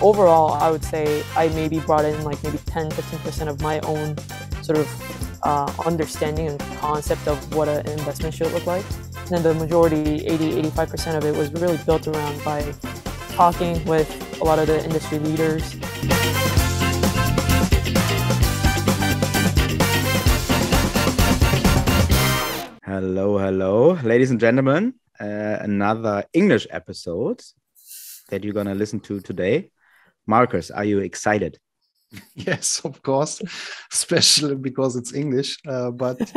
overall, I would say I maybe brought in like maybe 10-15% of my own sort of understanding and concept of what an investment should look like. And then the majority, 80-85% of it was really built around by talking with a lot of the industry leaders. Hello, ladies and gentlemen. Another English episode that you're going to listen to today. Marcus, are you excited? Yes, of course, especially because it's English. But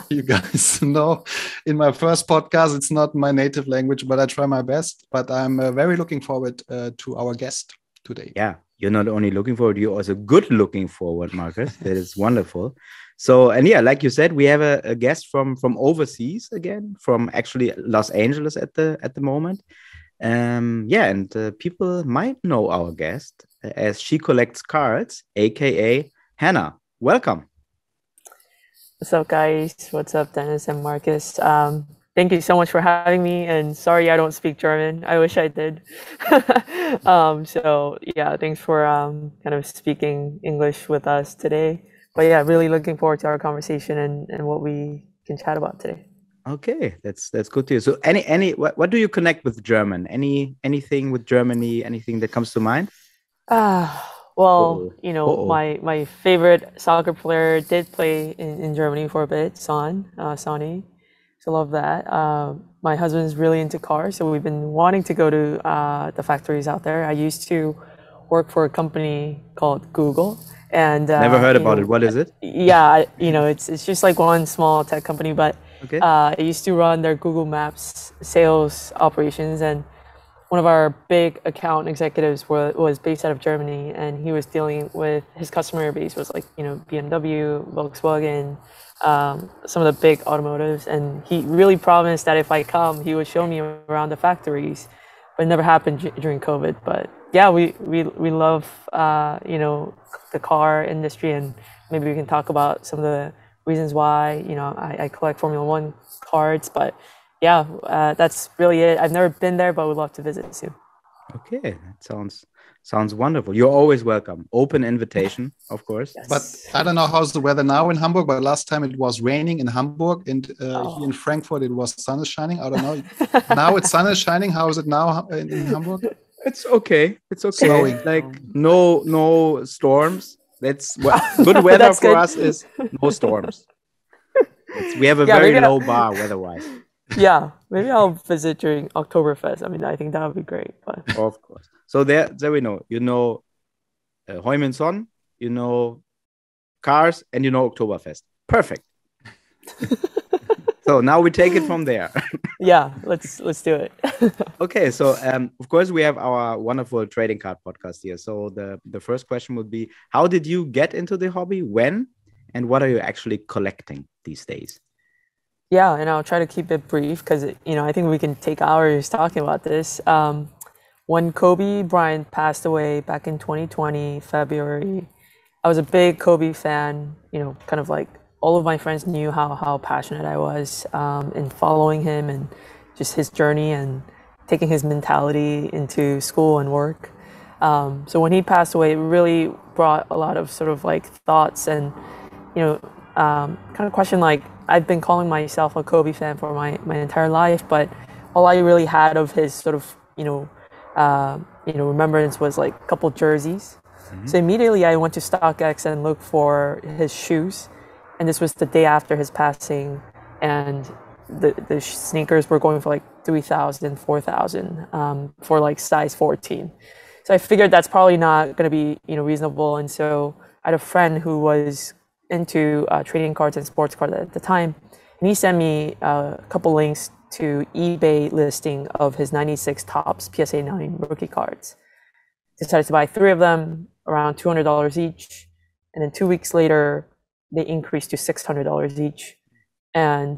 you guys know, in my first podcast, it's not my native language, but I try my best. But I'm very looking forward to our guest today. Yeah, you're not only looking forward, you're also good looking forward, Marcus. That is wonderful. So, and yeah, like you said, we have a guest from overseas again, from actually Los Angeles at the moment. And people might know our guest as She Collects Cards, aka Hanna. Welcome. What's up, guys? What's up, Dennis and Marcus? Thank you so much for having me, and sorry I don't speak German. I wish I did. So yeah, thanks for kind of speaking English with us today. But yeah, really looking forward to our conversation and what we can chat about today. Okay, that's good to hear. So what do you connect with German? Anything with Germany? Anything that comes to mind? Well, you know, my favorite soccer player did play in Germany for a bit, Sonny. So love that. My husband's really into cars, so we've been wanting to go to the factories out there. I used to work for a company called Google, and never heard about it. What is it? Yeah, you know, it's just like one small tech company, but okay. I used to run their Google Maps sales operations, and one of our big account executives was based out of Germany, and he was dealing with his customer base was like, you know, BMW, Volkswagen, some of the big automotives, and he really promised that if I come, he would show me around the factories, but it never happened during COVID. But yeah, we love you know, the car industry, and maybe we can talk about some of the reasons why, you know, I collect Formula 1 cards, but yeah, that's really it. I've never been there, but would love to visit soon. Okay, that sounds wonderful. You're always welcome. Open invitation, of course. Yes. But I don't know how's the weather now in Hamburg, but last time it was raining in Hamburg, and here in Frankfurt it was sun is shining. I don't know. Now it's sun is shining. How is it now in Hamburg? It's okay. It's okay. Snowing. Like no storms. That's what good weather for us is. No storms. We have a very low bar weather-wise. Yeah, maybe I'll visit during Oktoberfest. I mean, I think that would be great. But of course. So there we know. You know, Son, you know, cars, and you know Oktoberfest. Perfect. So now we take it from there. Yeah, let's do it. Okay, so of course we have our wonderful trading card podcast here. So the first question would be, how did you get into the hobby? When? And what are you actually collecting these days? Yeah, and I'll try to keep it brief because, you know, I think we can take hours talking about this. When Kobe Bryant passed away back in 2020, February, I was a big Kobe fan. You know, kind of like all of my friends knew how passionate I was in following him and just his journey and taking his mentality into school and work. So when he passed away, it really brought a lot of sort of like thoughts and, you know, kind of question like, I've been calling myself a Kobe fan for my entire life, but all I really had of his sort of, you know, remembrance was like a couple jerseys. Mm-hmm. So immediately I went to StockX and looked for his shoes. And this was the day after his passing. And the sneakers were going for like $3,000, $4,000 for like size 14. So I figured that's probably not going to be, you know, reasonable. And so I had a friend who was into trading cards and sports cards at the time, and he sent me a couple links to eBay listing of his 96 Topps PSA 9 rookie cards. Decided to buy 3 of them, around $200 each, and then 2 weeks later they increased to $600 each. And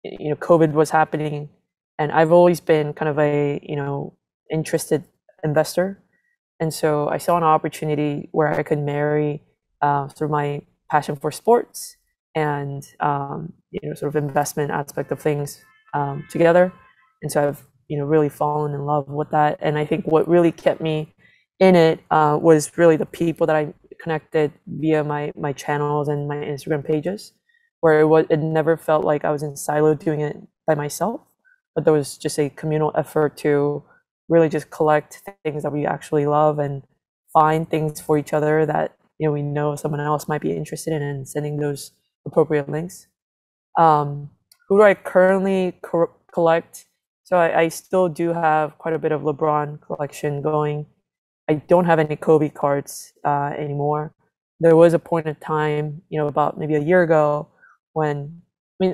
you know, COVID was happening, and I've always been kind of a, you know, interested investor, and so I saw an opportunity where I could marry through my passion for sports and you know, sort of investment aspect of things together. And so I've, you know, really fallen in love with that. And I think what really kept me in it was really the people that I connected via my channels and my Instagram pages, where it never felt like I was in silo doing it by myself, but there was just a communal effort to really just collect things that we actually love and find things for each other that we know someone else might be interested in, and sending those appropriate links. Who do I currently collect? So I still do have quite a bit of LeBron collection going. I don't have any Kobe cards anymore. There was a point in time, about maybe a year ago, when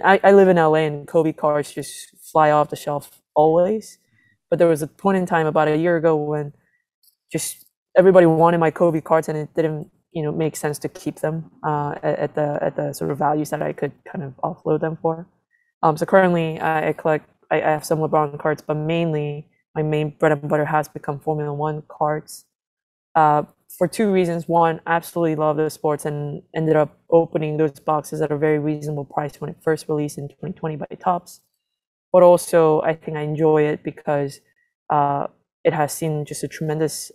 I live in LA and Kobe cards just fly off the shelf always. But there was a point in time about a year ago when just everybody wanted my Kobe cards, and it didn't make sense to keep them at the sort of values that I could kind of offload them for. So currently I have some LeBron cards, but mainly my main bread and butter has become Formula One cards. For two reasons. One, absolutely love the sports and ended up opening those boxes at a very reasonable price when it first released in 2020 by Topps. But also, I think I enjoy it because it has seen just a tremendous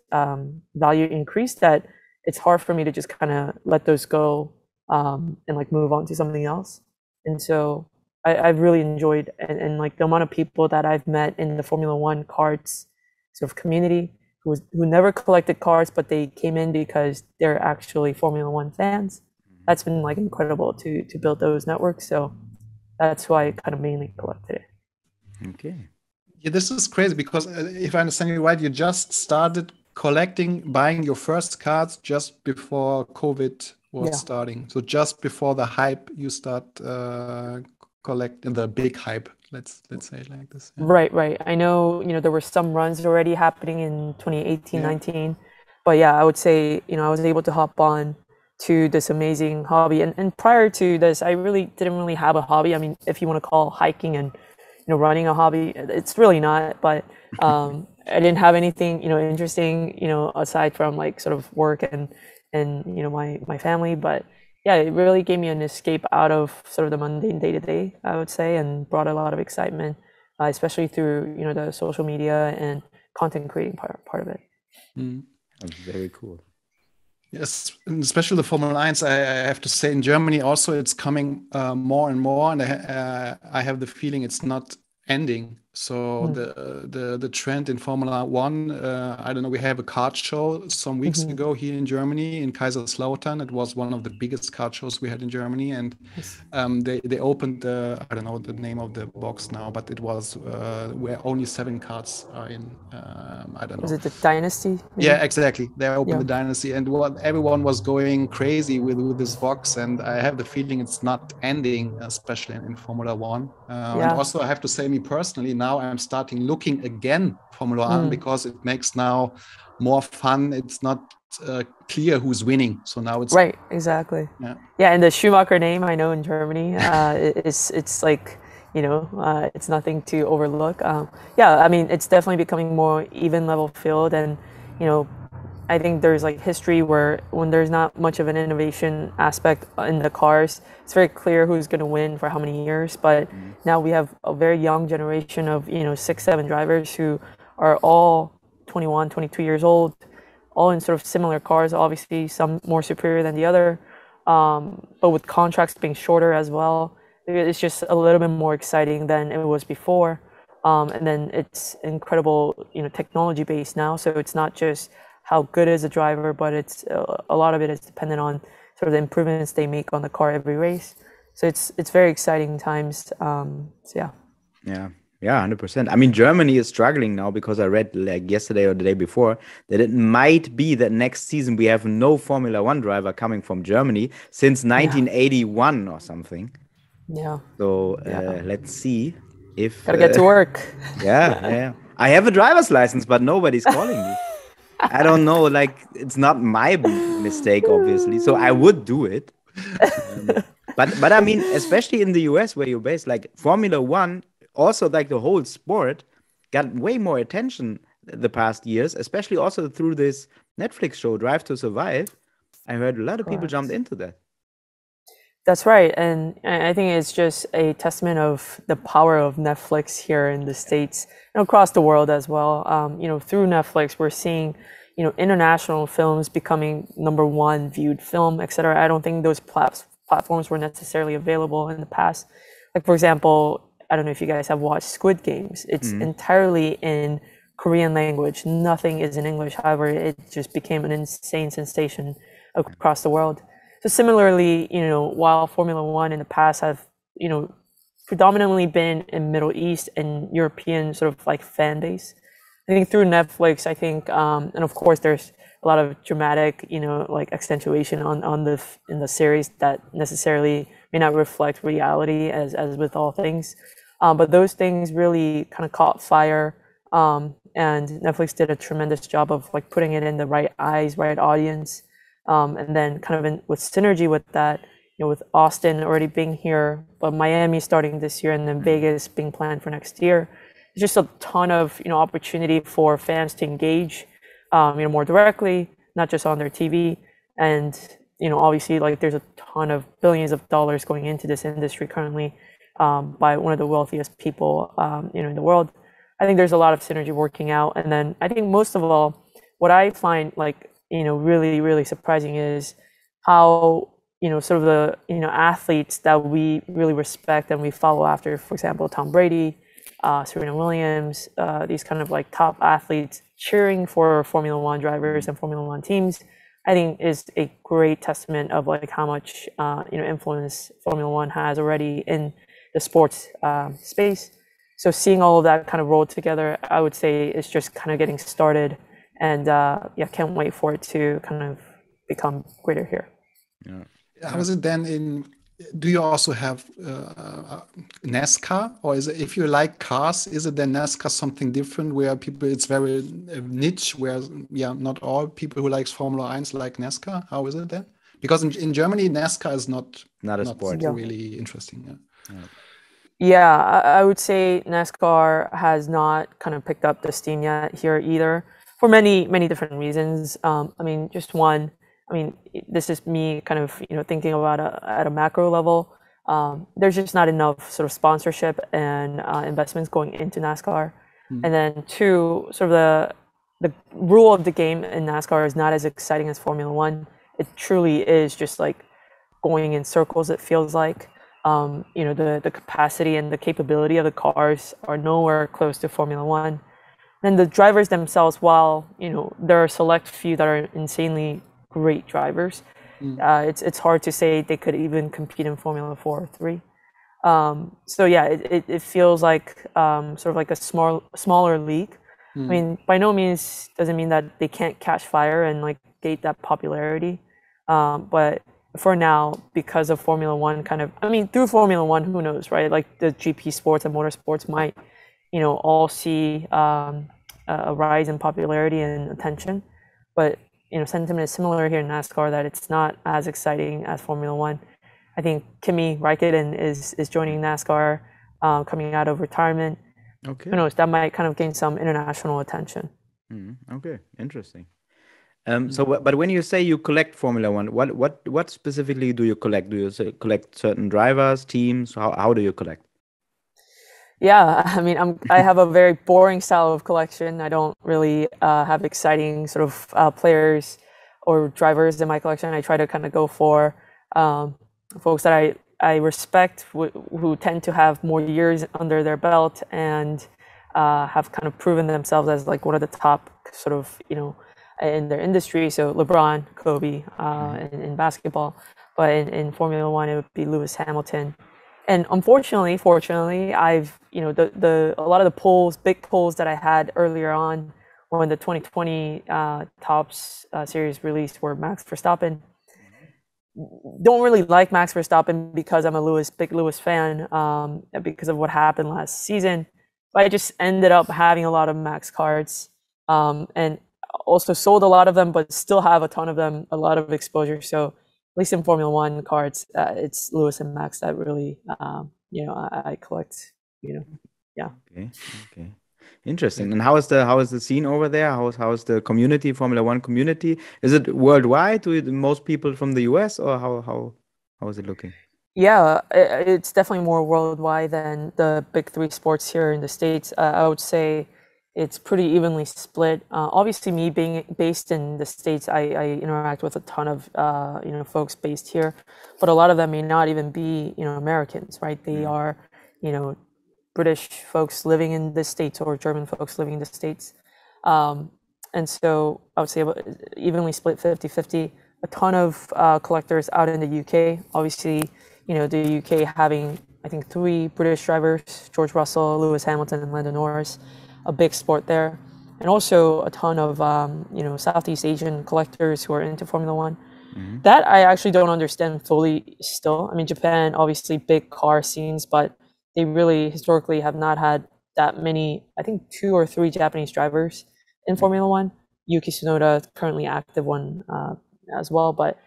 value increase that it's hard for me to just kind of let those go and like move on to something else. And so I've really enjoyed and like the amount of people that I've met in the Formula One cards sort of community who never collected cards, but they came in because they're actually Formula One fans. That's been like incredible to build those networks. So that's why I kind of mainly collected it. Okay. Yeah, this is crazy because if I understand you right, you just started buying your first cards just before COVID was starting. So just before the hype, you start collecting the big hype. Let's say it like this. Yeah. Right. I know, there were some runs already happening in 2018, 19, but yeah, I would say, I was able to hop on to this amazing hobby. And prior to this, I really didn't really have a hobby. I mean, if you want to call hiking and running a hobby, it's really not, but I didn't have anything interesting aside from like sort of work and my family. But yeah, it really gave me an escape out of sort of the mundane day-to-day, I would say, and brought a lot of excitement, especially through the social media and content creating part of it. That's very cool. Yes, and especially the Formel 1, I have to say in Germany also it's coming more and more, and I have the feeling it's not ending. So the trend in Formula 1, I don't know, we have a card show some weeks ago here in Germany in Kaiserslautern. It was one of the biggest card shows we had in Germany, and they opened I don't know the name of the box now, but it was where only 7 cards are in. I don't know. Was it the Dynasty? Maybe? Yeah, exactly. They opened the Dynasty, and everyone was going crazy with this box, and I have the feeling it's not ending, especially in Formula 1. And also I have to say, me personally, now I'm starting looking again Formula 1 because it makes now more fun. It's not clear who's winning, so now it's right. Exactly. Yeah, and the Schumacher name, I know in Germany, it's like it's nothing to overlook. I mean, it's definitely becoming more even level field, and I think there's like history where when there's not much of an innovation aspect in the cars, it's very clear who's going to win for how many years. But now we have a very young generation of 6-7 drivers who are all 21, 22 years old, all in sort of similar cars. Obviously, some more superior than the other, but with contracts being shorter as well. It's just a little bit more exciting than it was before. And then it's incredible, technology based now. So it's not just how good is a driver, but it's a lot of it is dependent on sort of the improvements they make on the car every race. So it's very exciting times. So yeah. Yeah, 100%. I mean, Germany is struggling now because I read like yesterday or the day before that it might be that next season we have no Formula One driver coming from Germany since 1981 or something. Yeah. So let's see if gotta get to work. Yeah. I have a driver's license, but nobody's calling me. I don't know, like it's not my mistake, obviously. So I would do it. But I mean, especially in the US where you're based, like Formula One, also like the whole sport got way more attention the past years, especially also through this Netflix show, Drive to Survive. I heard a lot of people jumped into that. That's right. And I think it's just a testament of the power of Netflix here in the States and across the world as well. Through Netflix, we're seeing, international films becoming #1 viewed film, etc. I don't think those platforms were necessarily available in the past. Like, for example, I don't know if you guys have watched Squid Games. It's entirely in Korean language. Nothing is in English. However, it just became an insane sensation across the world. So similarly, while Formula One in the past have, predominantly been in Middle East and European sort of like fan base, I think through Netflix, and of course there's a lot of dramatic, like accentuation in the series that necessarily may not reflect reality as with all things. But those things really kind of caught fire. And Netflix did a tremendous job of like putting it in the right eyes, right audience. And then kind of with synergy with that, with Austin already being here, but Miami starting this year and then Vegas being planned for next year. There's just a ton of, opportunity for fans to engage, more directly, not just on their TV. And, obviously like there's a ton of billions of dollars going into this industry currently, by one of the wealthiest people, in the world. I think there's a lot of synergy working out. And then I think most of all, what I find like, really, really surprising is how, sort of the, athletes that we really respect and we follow after, for example, Tom Brady, Serena Williams, these kind of like top athletes cheering for Formula One drivers and Formula One teams, I think is a great testament of like how much, influence Formula One has already in the sports space. So seeing all of that kind of roll together, I would say it's just kind of getting started, and can't wait for it to kind of become greater here. Yeah. How is it then do you also have NASCAR, or is it, if you like cars, is it then NASCAR something different where it's very niche, where not all people who likes Formula 1 like NASCAR? How is it then? Because in Germany, NASCAR is not a sport. Really interesting. Yeah, I would say NASCAR has not kind of picked up the steam yet here either, for many, many different reasons. Just one, this is me kind of, thinking about at a macro level. There's just not enough sort of sponsorship and investments going into NASCAR. And then two, sort of the rule of the game in NASCAR is not as exciting as Formula One. It truly is just like going in circles, it feels like. The capacity and the capability of the cars are nowhere close to Formula One. And the drivers themselves, while, there are a select few that are insanely great drivers, it's hard to say they could even compete in Formula 4 or 3. It feels like sort of like a smaller league. By no means doesn't mean that they can't catch fire and like gate that popularity. But for now, because of Formula One through Formula One, who knows, right? Like the GP sports and motorsports might, all see a rise in popularity and attention. But, sentiment is similar here in NASCAR, that it's not as exciting as Formula One. I think Kimi Räikkönen is joining NASCAR, coming out of retirement. Okay. Who knows, that might kind of gain some international attention. Okay, interesting. But when you say you collect Formula One, what specifically do you collect? Do you collect certain drivers, teams? How do you collect? Yeah, I have a very boring style of collection. I don't really have exciting sort of players or drivers in my collection. I try to kind of go for folks that I respect, who tend to have more years under their belt and have kind of proven themselves as like one of the top sort of, in their industry. So LeBron, Kobe, in basketball, but in Formula One, it would be Lewis Hamilton. And fortunately, I've, a lot of the big polls that I had earlier on when the 2020 Tops series released were Max Verstappen. Don't really like Max Verstappen because I'm a big Lewis fan, because of what happened last season. But I just ended up having a lot of Max cards, and also sold a lot of them, but still have a ton of them, a lot of exposure. So at least in Formula One cards, it's Lewis and Max that really, I collect. Okay. Interesting. And how is the scene over there? How is the community, Formula One community? Is it worldwide? Do most people from the US, or how is it looking? Yeah, it's definitely more worldwide than the big three sports here in the States. I would say it's pretty evenly split. Obviously, me being based in the States, I interact with a ton of folks based here, but a lot of them may not even be Americans, right? They are British folks living in the States or German folks living in the States. And so I would say about evenly split 50-50. A ton of collectors out in the UK. Obviously, the UK having, I think, 3 British drivers, George Russell, Lewis Hamilton, and Lando Norris, a big sport there. And also a ton of, Southeast Asian collectors who are into Formula One. That I actually don't understand fully still. I mean, Japan, obviously big car scenes, but they really historically have not had that many, I think 2 or 3 Japanese drivers in Formula One. Yuki Tsunoda, currently active one as well, but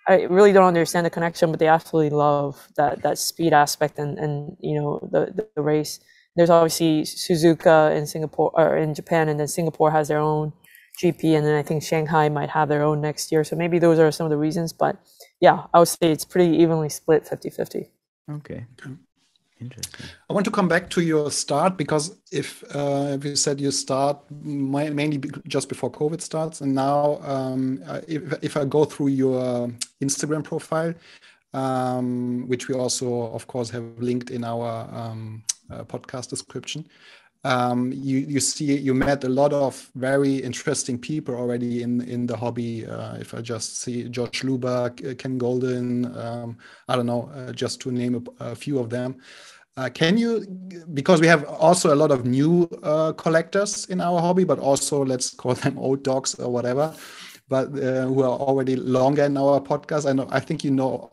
I really don't understand the connection, but they absolutely love that speed aspect and the race. There's obviously Suzuka in Singapore or in Japan, and then Singapore has their own GP, and then I think Shanghai might have their own next year. So maybe those are some of the reasons, but yeah, I would say it's pretty evenly split 50-50. Okay. Interesting. I want to come back to your start, because if you said you start mainly just before COVID starts, and now if I go through your Instagram profile, which we also, of course, have linked in our podcast description, you see you met a lot of very interesting people already in the hobby. If I just see George Lubac, Ken Golden, I don't know, just to name a few of them. Can you, because we have also a lot of new collectors in our hobby, but also let's call them old dogs or whatever, but who are already longer in our podcast. I think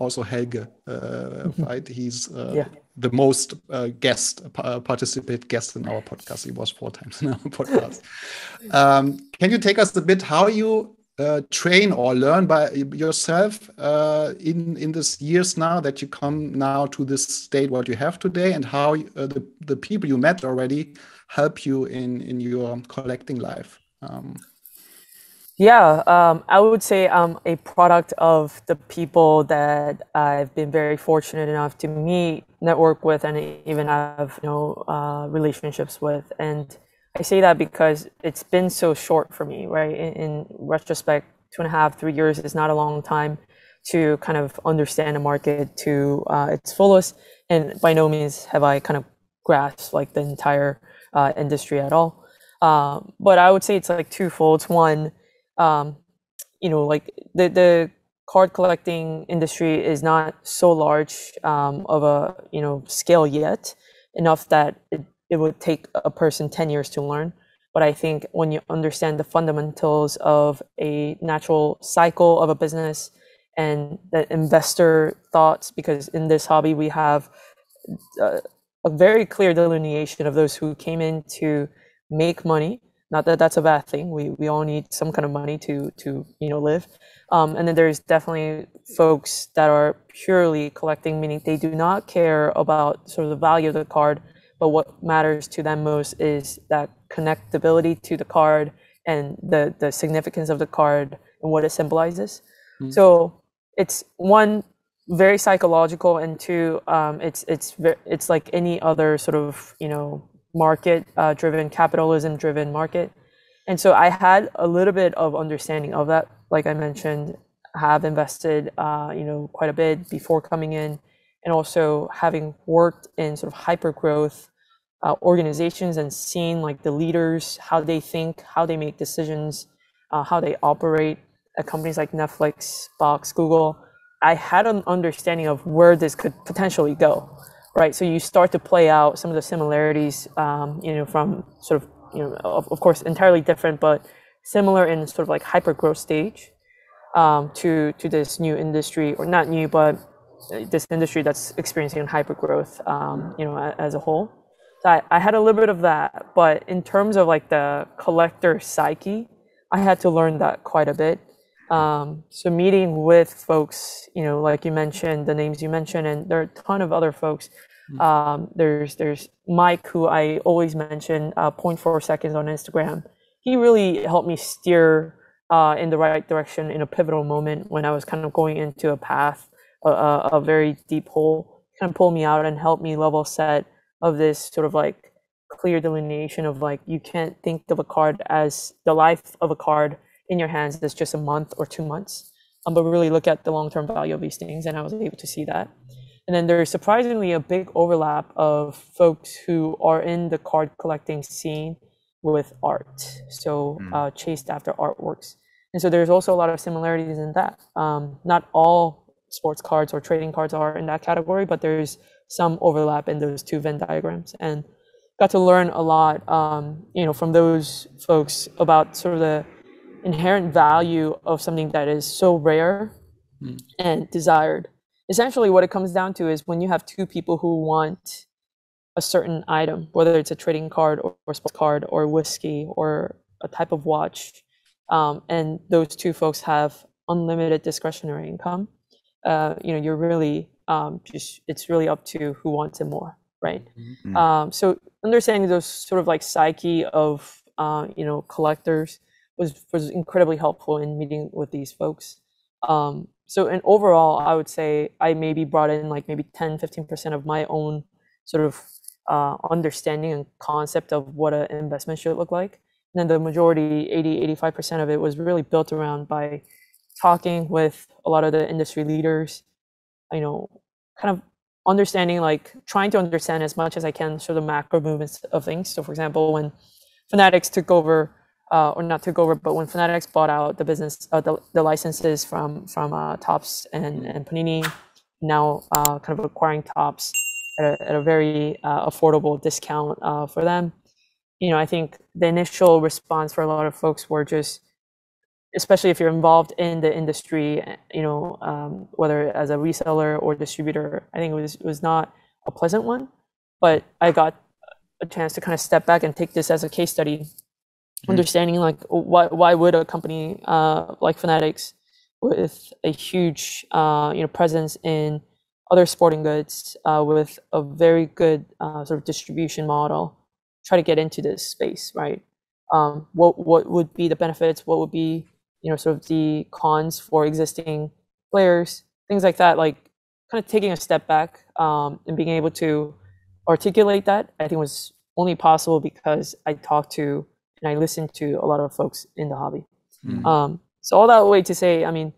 also Helge, right? He's the most participant guest in our podcast. He was 4 times in our podcast. Can you take us a bit how you train or learn by yourself in this years now that you come now to this state what you have today, and how the people you met already help you in your collecting life? I would say I'm a product of the people that I've been very fortunate enough to meet, network with, and even have relationships with. And I say that because it's been so short for me, right? In retrospect, 2.5, 3 years is not a long time to kind of understand a market to its fullest. And by no means have I kind of grasped like the entire industry at all. But I would say it's like twofold. It's one, like the card collecting industry is not so large of a scale yet, enough that it would take a person 10 years to learn. But I think when you understand the fundamentals of a natural cycle of a business and the investor thoughts, because in this hobby we have a very clear delineation of those who came in to make money. Not that that's a bad thing. We all need some kind of money to live. And then there's definitely folks that are purely collecting, meaning they do not care about sort of the value of the card, but what matters to them most is that connectability to the card and the significance of the card and what it symbolizes. So it's one, very psychological, and two, it's like any other sort of market driven, capitalism driven market. And so I had a little bit of understanding of that. Like I mentioned, have invested quite a bit before coming in, and also having worked in sort of hyper growth organizations and seen like the leaders, how they think, how they make decisions, how they operate at companies like Netflix, Box, Google. I had an understanding of where this could potentially go, right? So you start to play out some of the similarities, from sort of, of course, entirely different, but similar in sort of like hyper growth stage to this new industry, or not new, but this industry that's experiencing hyper growth, as a whole. So I had a little bit of that, but in terms of like the collector psyche, I had to learn that quite a bit. So meeting with folks, like you mentioned, the names you mentioned, and there are a ton of other folks. There's Mike, who I always mention, 0.4 seconds on Instagram. He really helped me steer in the right direction in a pivotal moment when I was kind of going into a path, a very deep hole, kind of pulled me out and helped me level set of this sort of like clear delineation of like, you can't think of a card as the life of a card in your hands as just a month or 2 months, but really look at the long-term value of these things. And I was able to see that. And then there's surprisingly a big overlap of folks who are in the card collecting scene with art. So chased after artworks. And so there's also a lot of similarities in that. Not all sports cards or trading cards are in that category, but there's some overlap in those two Venn diagrams. And got to learn a lot, from those folks about sort of the inherent value of something that is so rare and desired. Essentially, what it comes down to is when you have two people who want a certain item, whether it's a trading card or sports card or whiskey or a type of watch, and those two folks have unlimited discretionary income, you're really it's really up to who wants it more, right? So understanding those sort of like psyche of collectors was incredibly helpful in meeting with these folks. So in overall, I would say I maybe brought in like maybe 10-15% of my own sort of understanding and concept of what an investment should look like. And then the majority, 80-85% of it was really built around by talking with a lot of the industry leaders, kind of understanding, like trying to understand as much as I can sort of macro movements of things. So for example, when Fanatics took over, or not took over, but when Fanatics bought out the business, the licenses from Topps and Panini, now kind of acquiring Topps at a very affordable discount for them. I think the initial response for a lot of folks were just, especially if you're involved in the industry, whether as a reseller or distributor, I think it was not a pleasant one. But I got a chance to kind of step back and take this as a case study, understanding like why would a company like Fanatics, with a huge presence in other sporting goods, with a very good sort of distribution model, try to get into this space, right? What would be the benefits? What would be sort of the cons for existing players, things like that, like kind of taking a step back and being able to articulate that, I think was only possible because I talked to and I listened to a lot of folks in the hobby. So all that way to say, I mean,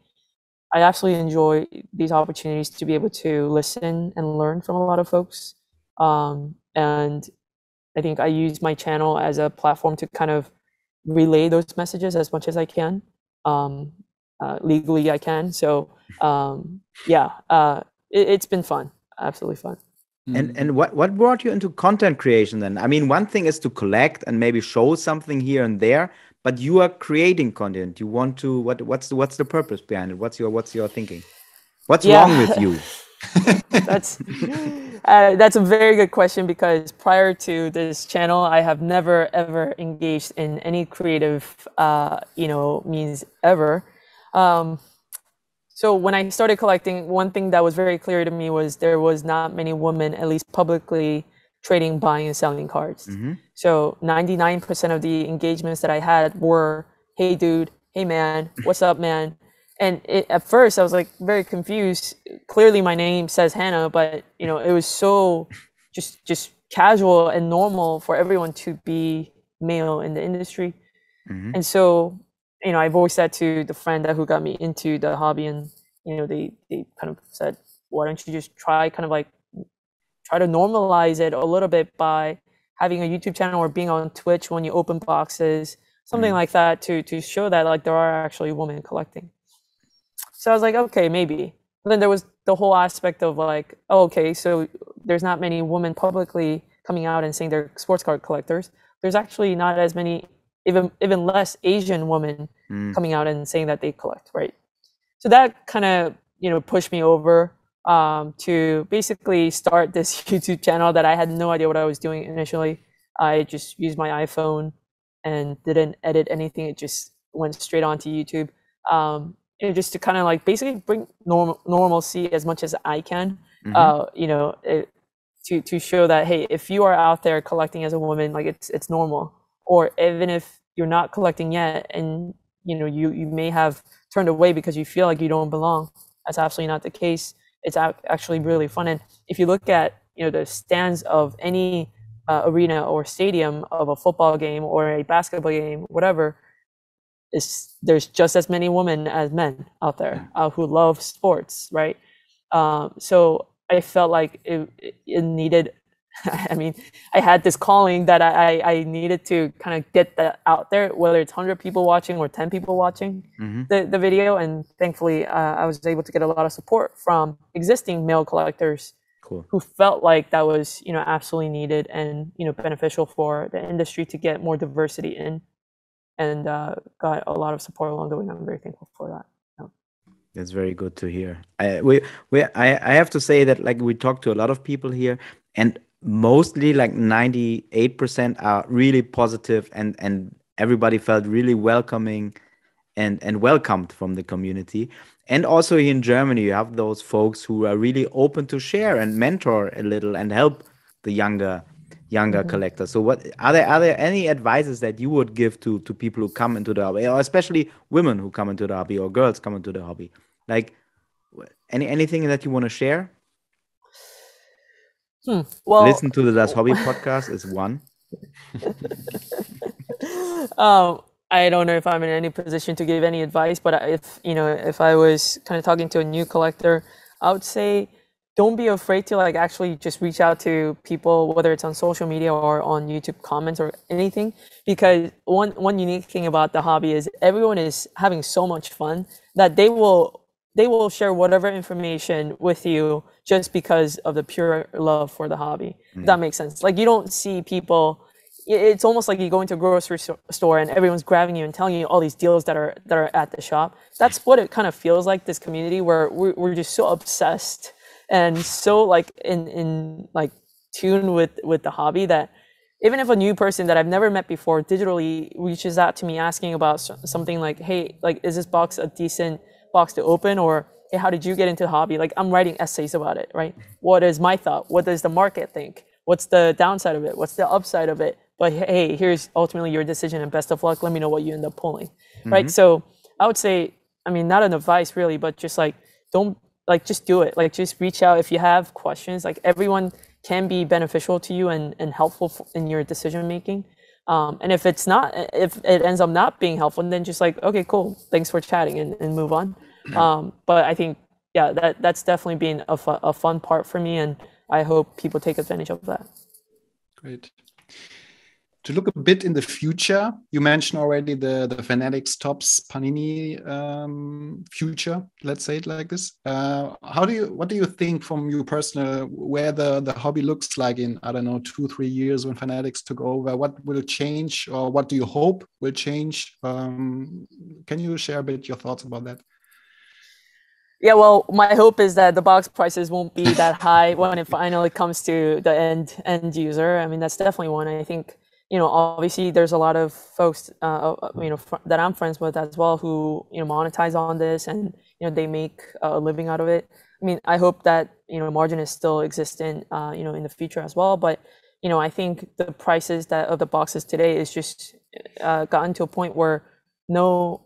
I absolutely enjoy these opportunities to be able to listen and learn from a lot of folks. And I think I use my channel as a platform to kind of relay those messages as much as I can. Legally I can. So it's been fun, absolutely fun. And what brought you into content creation then? I mean, one thing is to collect and maybe show something here and there, but you are creating content. You want to what's the purpose behind it? What's your thinking? What's wrong with you? That's a very good question, because prior to this channel, I have never ever engaged in any creative means ever. So when I started collecting, one thing that was very clear to me was there was not many women, at least publicly, trading, buying, and selling cards. So 99% of the engagements that I had were, "Hey dude, hey man, what's up man?" And at first I was like very confused. Clearly my name says Hanna, but it was so just casual and normal for everyone to be male in the industry. And so I've always said to the friend who got me into the hobby, and they kind of said, why don't you just try to normalize it a little bit by having a YouTube channel or being on Twitch when you open boxes, something like that, to show that like there are actually women collecting. So I was like, okay, maybe. But then there was the whole aspect of like, oh, okay, so there's not many women publicly coming out and saying they're sports card collectors. There's actually not as many, even less Asian women coming out and saying that they collect, right? So that kind of pushed me over to basically start this YouTube channel that I had no idea what I was doing initially. I just used my iPhone and didn't edit anything. It just went straight onto YouTube. Just to kind of like basically bring normalcy as much as I can, to show that, hey, if you are out there collecting as a woman, like it's normal. Or even if you're not collecting yet, and you may have turned away because you feel like you don't belong, that's absolutely not the case. It's actually really fun. And if you look at the stands of any arena or stadium of a football game or a basketball game, whatever, there's just as many women as men out there who love sports, right? So I felt like it needed, I mean, I had this calling that I needed to kind of get that out there, whether it's 100 people watching or 10 people watching the video. And thankfully, I was able to get a lot of support from existing male collectors who felt like that was, absolutely needed and, beneficial for the industry to get more diversity in, and got a lot of support along the way. And I'm very thankful for that. That's very good to hear. I have to say that, like, we talked to a lot of people here, and mostly like 98% are really positive, and everybody felt really welcoming and welcomed from the community. And also here in Germany, you have those folks who are really open to share and mentor a little and help the younger collectors. So what are there any advices that you would give to people who come into the hobby, or especially women who come into the hobby or girls come into the hobby? Like anything that you want to share? Well, listen to the Das Hobby podcast is one. I don't know if I'm in any position to give any advice, but if I was kind of talking to a new collector, I would say don't be afraid to like actually just reach out to people, whether it's on social media or on YouTube comments or anything, because one unique thing about the hobby is everyone is having so much fun that they will share whatever information with you just because of the pure love for the hobby. If that makes sense. Like, you don't see people, it's almost like you go into a grocery store and everyone's grabbing you and telling you all these deals that are at the shop. That's what it kind of feels like, this community where we're just so obsessed and so like in like tune with the hobby, that even if a new person that I've never met before digitally reaches out to me asking about something like, hey, like, is this box a decent box to open, or hey, how did you get into the hobby? Like, I'm writing essays about it, right? What is my thought? What does the market think? What's the downside of it? What's the upside of it? But hey, here's ultimately your decision, and best of luck. Let me know what you end up pulling, right? So I would say, I mean, not an advice really, but just like, just do it. Like, just reach out if you have questions. Like, everyone can be beneficial to you and helpful in your decision making. And if it ends up not being helpful, then just like, okay, cool, thanks for chatting, and move on. But I think, that's definitely been a fun part for me, and I hope people take advantage of that. Great. To look a bit in the future, you mentioned already the Fanatics Topps Panini future. Let's say it like this. What do you think from you personal, where the hobby looks like in, I don't know, 2-3 years when Fanatics took over? What will change, or what do you hope will change? Can you share a bit your thoughts about that? Yeah, well, my hope is that the box prices won't be that high when it finally comes to the end user. I mean, that's definitely one. I think, obviously there's a lot of folks, that I'm friends with as well who, monetize on this, and, they make a living out of it. I mean, I hope that, margin is still existent, in the future as well. But, I think the prices of the boxes today is just gotten to a point where no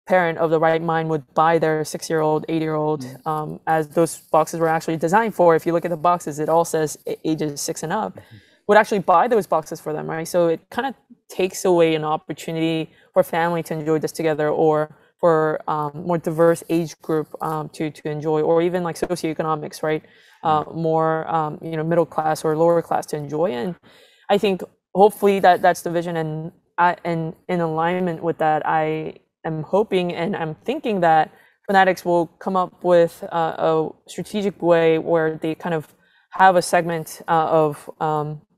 parent of the right mind would buy their 6-year-old, 8-year-old, as those boxes were actually designed for. If you look at the boxes, it all says ages 6 and up, would actually buy those boxes for them, right? So it kind of takes away an opportunity for family to enjoy this together, or for more diverse age group to enjoy, or even like socioeconomics, right? More middle class or lower class to enjoy. And I think hopefully that's the vision, and in alignment with that, I'm hoping and I'm thinking that Fanatics will come up with a strategic way where they kind of have a segment of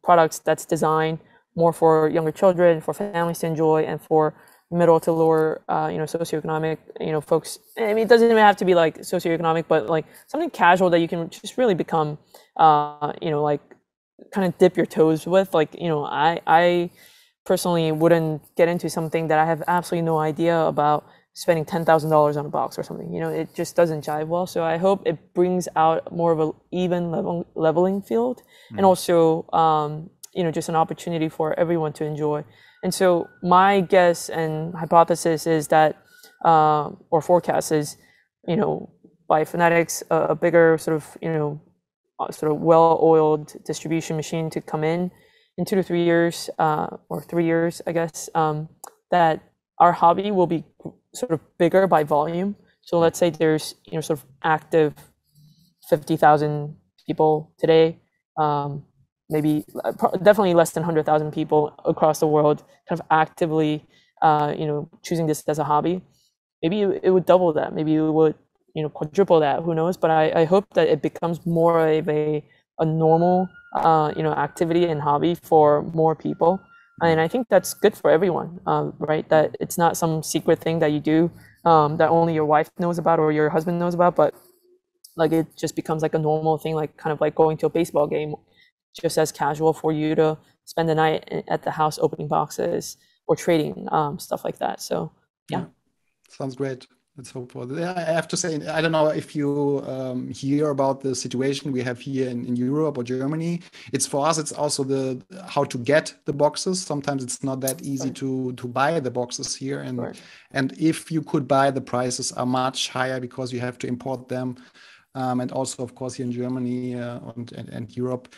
products that's designed more for younger children, for families to enjoy, and for middle to lower, socioeconomic, folks. I mean, it doesn't even have to be like socioeconomic, but like something casual that you can just really become, like kind of dip your toes with. Like, I personally wouldn't get into something that I have absolutely no idea about spending $10,000 on a box or something. It just doesn't jive well. So I hope it brings out more of an even leveling field, and also, just an opportunity for everyone to enjoy. And so my guess and hypothesis is that, or forecast is, by Fanatics, a bigger sort of well-oiled distribution machine to come in, in 2 to 3 years, or 3 years, I guess, that our hobby will be sort of bigger by volume. So let's say there's, sort of active 50,000 people today, maybe definitely less than 100,000 people across the world kind of actively, choosing this as a hobby. Maybe it would double that. Maybe it would, quadruple that. Who knows? But I hope that it becomes more of a normal, activity and hobby for more people. And I think that's good for everyone, right? That it's not some secret thing that you do that only your wife knows about or your husband knows about, but like it just becomes like a normal thing, like kind of like going to a baseball game, just as casual for you to spend the night at the house opening boxes or trading, stuff like that. So yeah. Sounds great. Let's hope for that. I have to say, I don't know if you hear about the situation we have here in Europe or Germany. It's for us, it's also how to get the boxes. Sometimes it's not that easy to buy the boxes here. And if you could buy, the prices are much higher because you have to import them. And also, of course, here in Germany and Europe,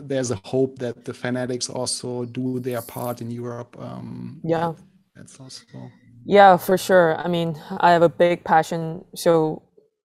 there's a hope that the fanatics also do their part in Europe. That's also... Yeah, for sure. I mean, I have a big passion. So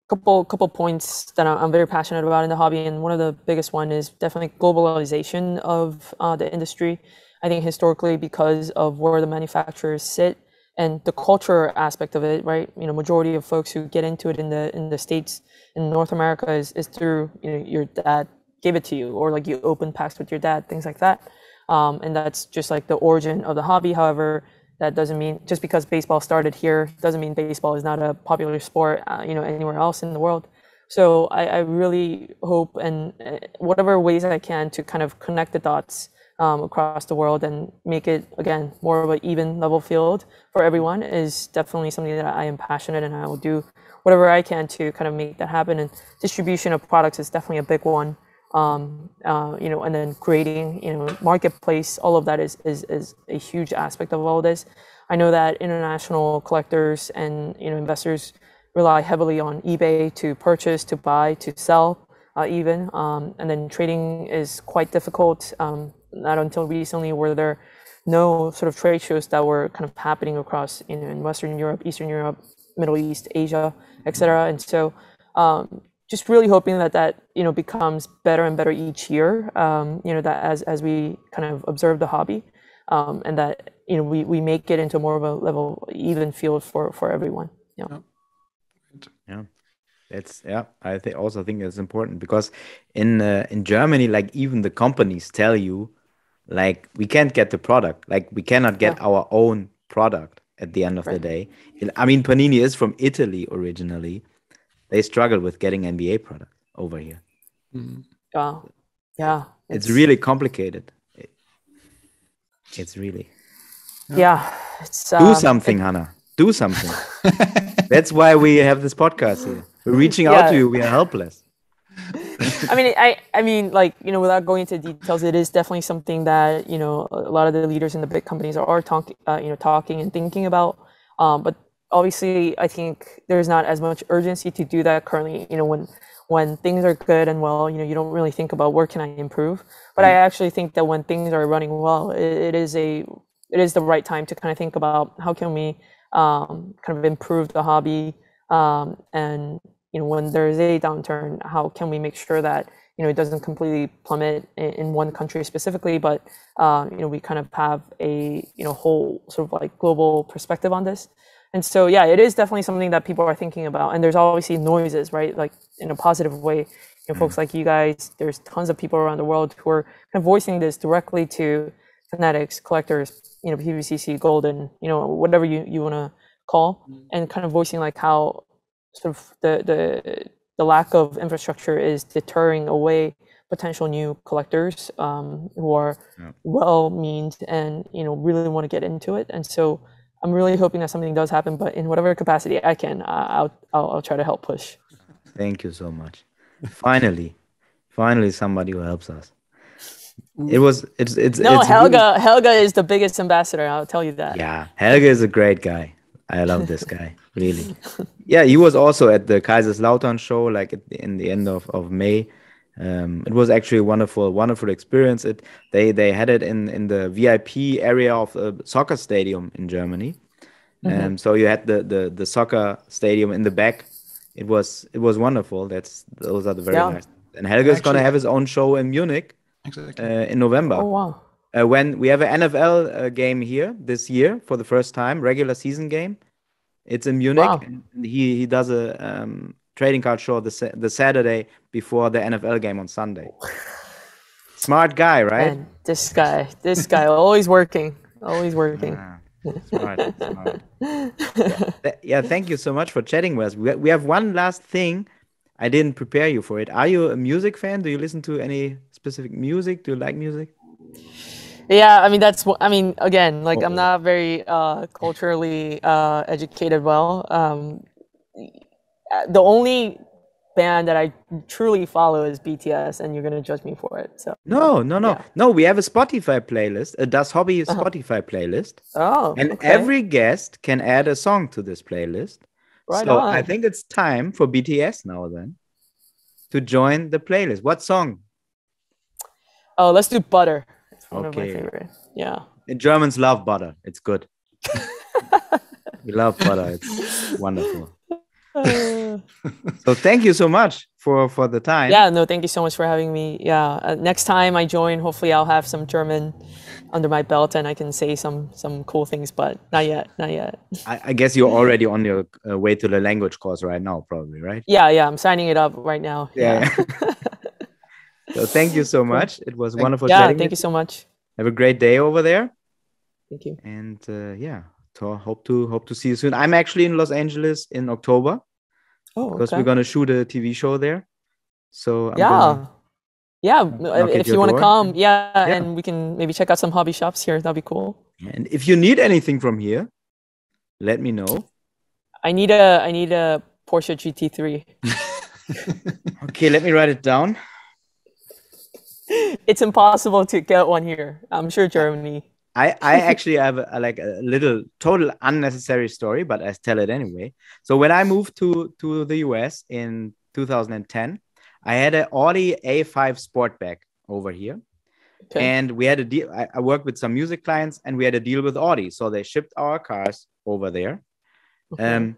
couple points that I'm very passionate about in the hobby. And one of the biggest one is definitely globalization of the industry. I think historically, because of where the manufacturers sit and the culture aspect of it, right? Majority of folks who get into it in the States, in North America is through, your dad gave it to you, or like you open packs with your dad, things like that. And that's just like the origin of the hobby. However, that doesn't mean just because baseball started here doesn't mean baseball is not a popular sport, anywhere else in the world. So I really hope, and whatever ways I can, to kind of connect the dots across the world and make it, again, more of an even level field for everyone is definitely something that I am passionate, and I will do whatever I can to kind of make that happen. And distribution of products is definitely a big one. And then creating, marketplace, all of that is a huge aspect of all this. I know that international collectors and, investors rely heavily on eBay to purchase, to buy, to sell, even. And then trading is quite difficult. Not until recently were there no sort of trade shows that were kind of happening across, in Western Europe, Eastern Europe, Middle East, Asia, etc. And so, just really hoping that becomes better and better each year, that as we kind of observe the hobby, and that, we make it into more of a level even field for everyone. Yeah. I also think it's important because in Germany, like even the companies tell you, like, we can't get the product, like we cannot get our own product at the end of the day. I mean, Panini is from Italy originally. They struggle with getting NBA product over here. Yeah. It's really complicated. It's really. It's do something, Hanna. Do something. That's why we have this podcast here. We're reaching out to you. We are helpless. I mean, like, without going into details, it is definitely something that, a lot of the leaders in the big companies are talking and thinking about. But obviously, I think there's not as much urgency to do that currently. When things are good and well, you don't really think about where can I improve. But I actually think that when things are running well, it is the right time to kind of think about how can we kind of improve the hobby, and when there is a downturn, how can we make sure that it doesn't completely plummet in one country specifically, but we kind of have a whole sort of like global perspective on this. And so, it is definitely something that people are thinking about. And there's obviously noises, right? Like in a positive way, folks like you guys, there's tons of people around the world who are kind of voicing this directly to fanatics, collectors, PVCC, golden, whatever you want to call, and kind of voicing like how sort of the lack of infrastructure is deterring away potential new collectors who are well-meaned and, really want to get into it. And so I'm really hoping that something does happen, but in whatever capacity I can, I'll try to help push. Thank you so much. Finally somebody who helps us. Helga is the biggest ambassador, I'll tell you that. Yeah, Helga is a great guy. I love this guy, really. Yeah, he was also at the Kaiserslautern show, like in the end of May. It was actually a wonderful experience. They had it in the VIP area of a soccer stadium in Germany. So you had the soccer stadium in the back. It was wonderful. Those are the very nice. And Helge's gonna have his own show in Munich in November. Oh wow! When we have an NFL game here this year for the first time, regular season game. It's in Munich. Wow. And he does a trading card show the Saturday before the NFL game on Sunday. Smart guy, right? And this guy, always working. Smart. Yeah, thank you so much for chatting with us. We have one last thing. I didn't prepare you for it. Are you a music fan? Do you listen to any specific music? Do you like music? Yeah, I mean again, like I'm not very culturally educated. Well, the only band that I truly follow is BTS, and you're gonna judge me for it. So no. We have a Spotify playlist, a Das Hobby Spotify playlist. Oh, and okay. every guest can add a song to this playlist. Right so on. I think it's time for BTS now then to join the playlist. What song? Oh, let's do Butter. It's one of my Okay. favorite. Yeah. Germans love butter. It's good. We love butter. It's wonderful. So thank you so much for the time. Yeah, no, thank you so much for having me. Yeah, next time I join, hopefully I'll have some German under my belt and I can say some cool things, but not yet. I guess you're already on your way to the language course right now, probably, right? Yeah, I'm signing it up right now. Yeah. So thank you so much. It was wonderful Yeah, chatting. thank you so much. Have a great day over there. Thank you. And hope to see you soon. I'm actually in Los Angeles in October. Oh, because okay. we're gonna shoot a TV show there. So if you want to come, and we can maybe check out some hobby shops here. That'd be cool. And if you need anything from here, let me know. I need a Porsche GT3. Okay, let me write it down. It's impossible to get one here. I'm sure Germany. I actually have a little total unnecessary story, but I tell it anyway. So when I moved to the US in 2010, I had an Audi A5 Sportback over here. Okay. And we had a deal. I worked with some music clients and we had a deal with Audi. So they shipped our cars over there. Okay.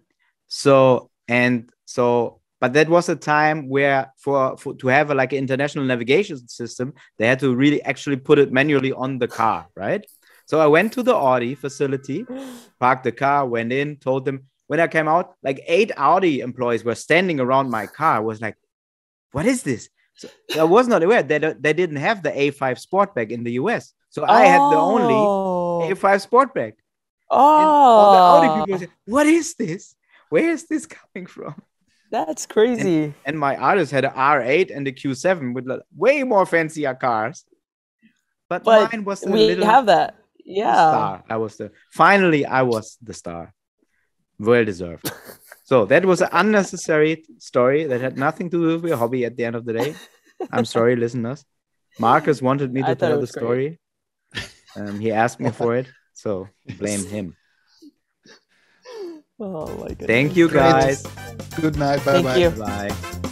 But that was a time where for to have an international navigation system, they had to really actually put it manually on the car, right? So I went to the Audi facility, parked the car, went in, told them. When I came out, 8 Audi employees were standing around my car. I was like, what is this? So I was not aware that they didn't have the A5 Sportback in the US. So I had the only A5 Sportback. Oh. And all the Audi people said, what is this? Where is this coming from? That's crazy. And my artist had an R8 and a Q7 with way more fancier cars. But mine was we have that. Yeah. Star. I was the star. Well deserved. So that was an unnecessary story that had nothing to do with your hobby at the end of the day. I'm sorry, listeners. Marcus wanted me to tell the story. He asked me for it. So blame him. Oh my goodness. Thank you guys. Good night. Bye-bye. Thank you. Bye.